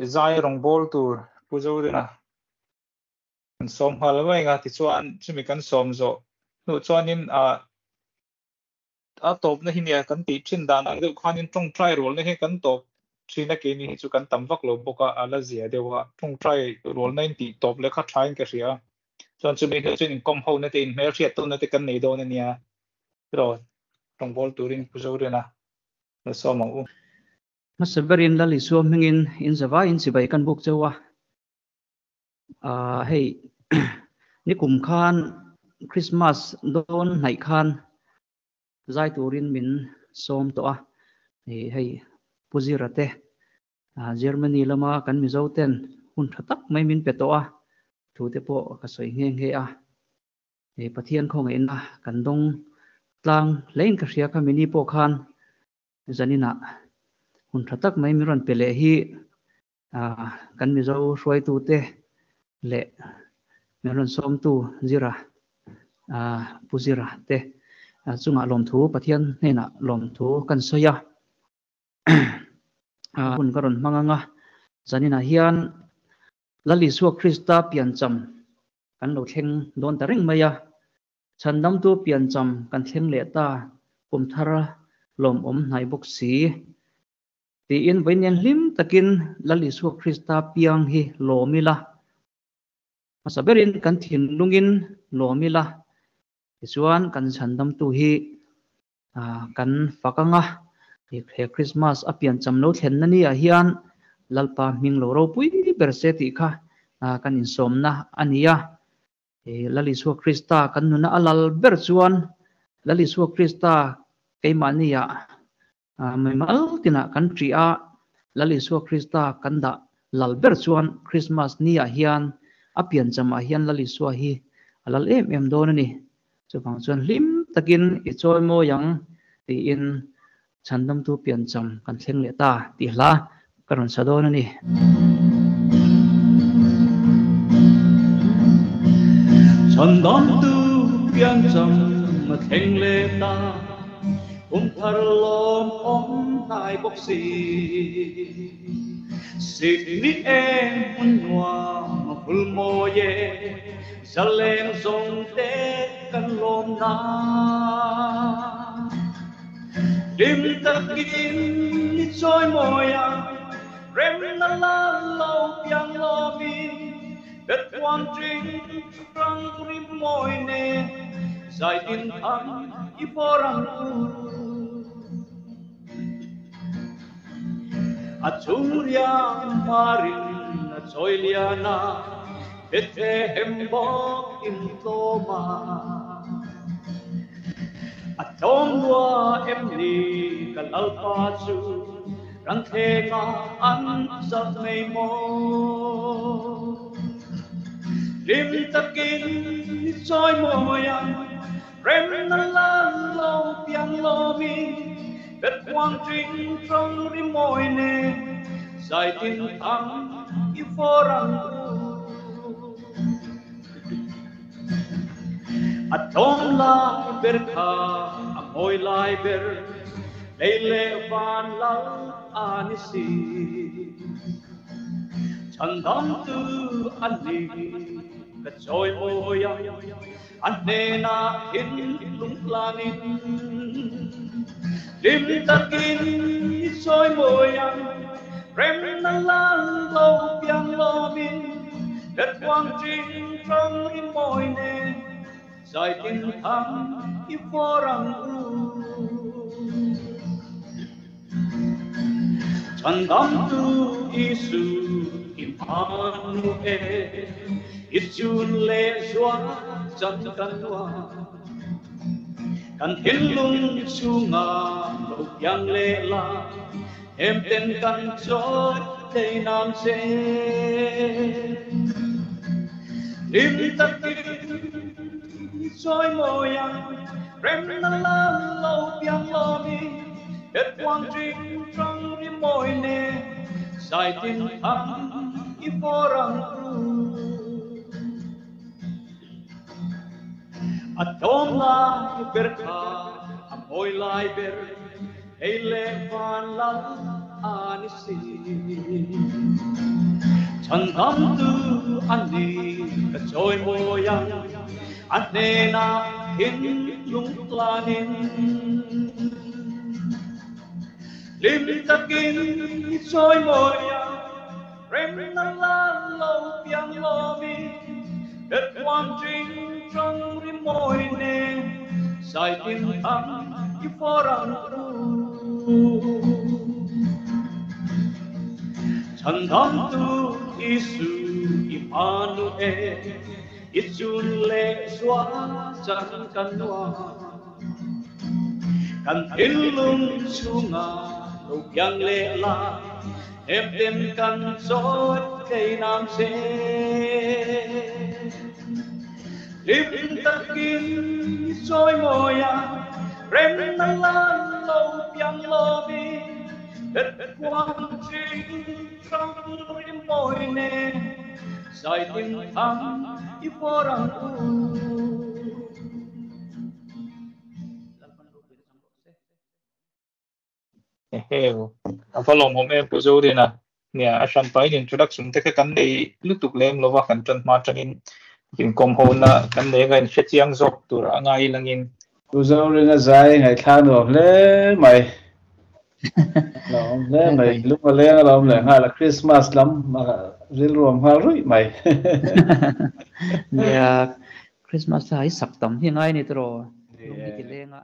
zai rong bol tur puzo dina kan som halawai nga ti chuan chumi kan som zo no chuanin a top na hinia kan ti thin dan ang deuh khanin tong try rol na he kan top thina ke ni chu kan tam vak lo boka ala zia dewa tong try rol 90 top le kha thain ka ria chuan chumi he chuin kom ho na te in mer riat to na te kan nei do na nia ro rong bol turin puzo dina no som ang masaberin lali suam hingin in zawa in sibai kan buk chawa hey ni kum khan Christmas don nai khan zai turin min som to hey puzirate Germany lama kan mi zoten hun thatak mai min peto thu te po ka soi ngeng he he pathian khong in kan dong tlang lein ka ria ka mini po khan zanina hun thatak mai mi ron pele hi kan mi zo roi tu te le mi ron som tu zira puzira te chunga lom thu pathian hena lom thu kan soya hun karon manganga zanina hian lali suak Krista pian cham kan lo thleng don ta reng maya chandam tu pian cham kan thleng le ta kum thara lom om nai bok si ti in vainian hlim takin lali suak Krista piang hi lomila masaberin kan thin lungin lomila chuan kan chandam tu hi kan fakanga he Christmas a pian cham lo thlen na ni a hian lalpa ming lo ro pui berse ti kha kan in somna ania lali suak Krista kan nuna alal ber chuan lali suak Krista keimania mai mal tina kan tria lali suak Krista kan da lal ber chuan Christmas ni a hian a pian cham a hian lali suak hi alal em don ani chu phang chuan hlim takin i choi mo yang ti in chandam tu pian cham kan thleng le ta ti hla karon sadon ani chandam tu pian cham ma thleng le ta thar lom om nai bok si sig ni em hun noa ma phul mo ye saleng song te kan lom na dim takin ni choi moya rem na la lo piang lo mi bet quan trinh răng rim môi ne dài tin thăng i porang a churia marin a choiliana bete hembok in toma a tongwa emni kal alpa chu rang the nga an sat nei mo lim takin choi moya rem na la lo piang lo mi bet quang trinh trong ri môi ne dài tin thăng i forang a thong la ber kha a moi lai ber leile van la anisi chandam tu ani ka choi moya anne na hin lung langin lim takin choi moya rem na la lo piang lo min bet quang trinh trong i môi ne dài tin thăng i forang chandam tu isu Immanuel ichun le zwa chan kanwa kan hilung chunga lo yang le la em ten kan choi tei nam se lim takin choi moya rem na la lo piang lo mi bet quang trinh trong ri môi ne dài tin thăng i forang a tom la ber kha a moi lai ber ei le van la anisi chan tam tu ani ka choi moyang ane na hin lung planin lim takin choi moyang rem na la lo piang lo mi đất quan trinh trong rim môi nè sai tim thăng như phố răng chân thắm tu Isu Immanuel Isun lệ xóa chân căn hoa căn thiên lung xuống ngà lục yang lệ la em đêm căn gió cây nam xe lim takin soi moya rem na la lâu piang lo bi đất quang trinh trong rim môi nè sai tim thăng i porang follow mo me puzo dina nia asam pai introduction te kan dei lutuk lem lo wa kan tan ma tangin in kom ho na kan le gan chiang zok tur angai langin puzo ringa zai ngai khan lo le mai lo le mai lúc mà le lo le ha la Christmas lam ma ril rom ha rui mai nia Christmas ai sak tam hi ngai ni tro lu mi ti lenga